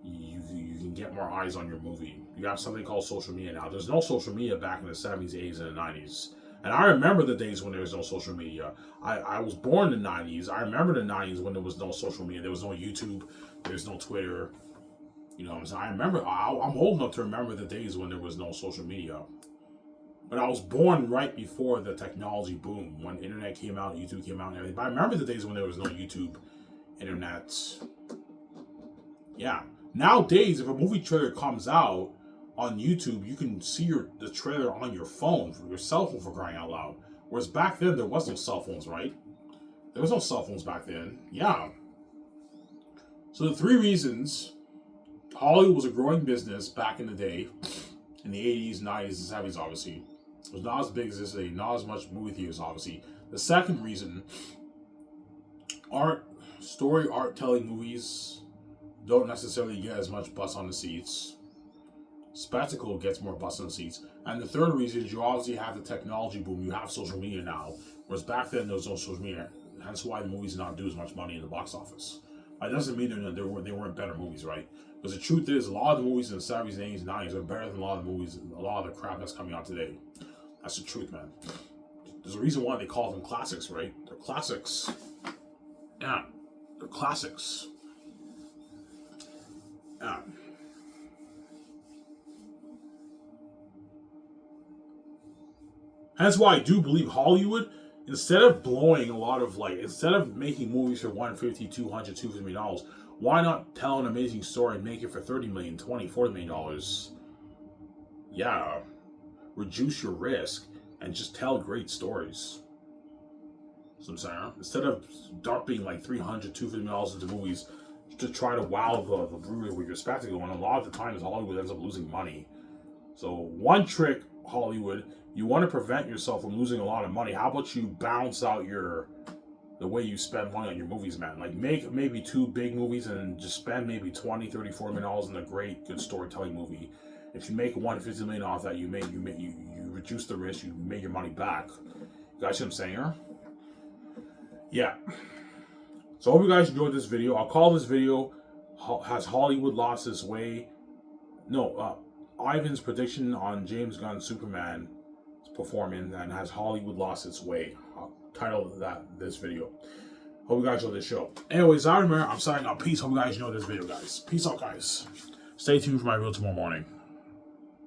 you can get more eyes on your movie. You have something called social media now. There's no social media back in the 70s, 80s, and the 90s. And I remember the days when there was no social media. I was born in the 90s. I remember the 90s when there was no social media. There was no YouTube. There was no Twitter. You know what I'm saying? I remember, I'm old enough to remember the days when there was no social media. But I was born right before the technology boom, when internet came out, YouTube came out, and everything. But I remember the days when there was no YouTube, internet. Yeah. Nowadays, if a movie trailer comes out on YouTube, you can see the trailer on your phone, your cell phone, for crying out loud. Whereas back then, there was no cell phones, right? There was no cell phones back then. Yeah. So the three reasons Hollywood was a growing business back in the day, in the 80s, 90s, and 70s, obviously. It was not as big as this today, not as much movie theaters, obviously. The second reason, art telling movies don't necessarily get as much butts on the seats. Spectacle gets more butts on the seats. And the third reason is you obviously have the technology boom. You have social media now. Whereas back then there was no social media. Hence why the movies did not do as much money in the box office. That doesn't mean they weren't better movies, right? Because the truth is, a lot of the movies in the 70s, 80s, and 90s are better than a lot of the crap that's coming out today. That's the truth, man. There's a reason why they call them classics, right? They're classics. Yeah, they're classics. Yeah. That's why I do believe Hollywood, instead of making movies for $150, $200, $250 million, why not tell an amazing story and make it for $30 million, $20, $40 million? Yeah. Reduce your risk and just tell great stories. That's what I'm saying. Instead of dumping like $300, $250 million into movies to try to wow the viewer with your spectacle, and a lot of the times Hollywood ends up losing money. So one trick, Hollywood, you want to prevent yourself from losing a lot of money. How about you balance out the way you spend money on your movies, man? Like make maybe two big movies and just spend maybe $20, $30, $40 million in a great, good storytelling movie. If you make $150 million off that, you reduce the risk, you make your money back. You guys see what I'm saying here? Yeah. So I hope you guys enjoyed this video. I'll call this video, Has Hollywood Lost Its Way? No, Ivan's prediction on James Gunn's Superman performance, and Has Hollywood Lost Its Way? I'll title this video. Hope you guys enjoyed this show. Anyways, I'm signing out. Peace. Hope you guys enjoyed this video, guys. Peace out, guys. Stay tuned for my reel tomorrow morning.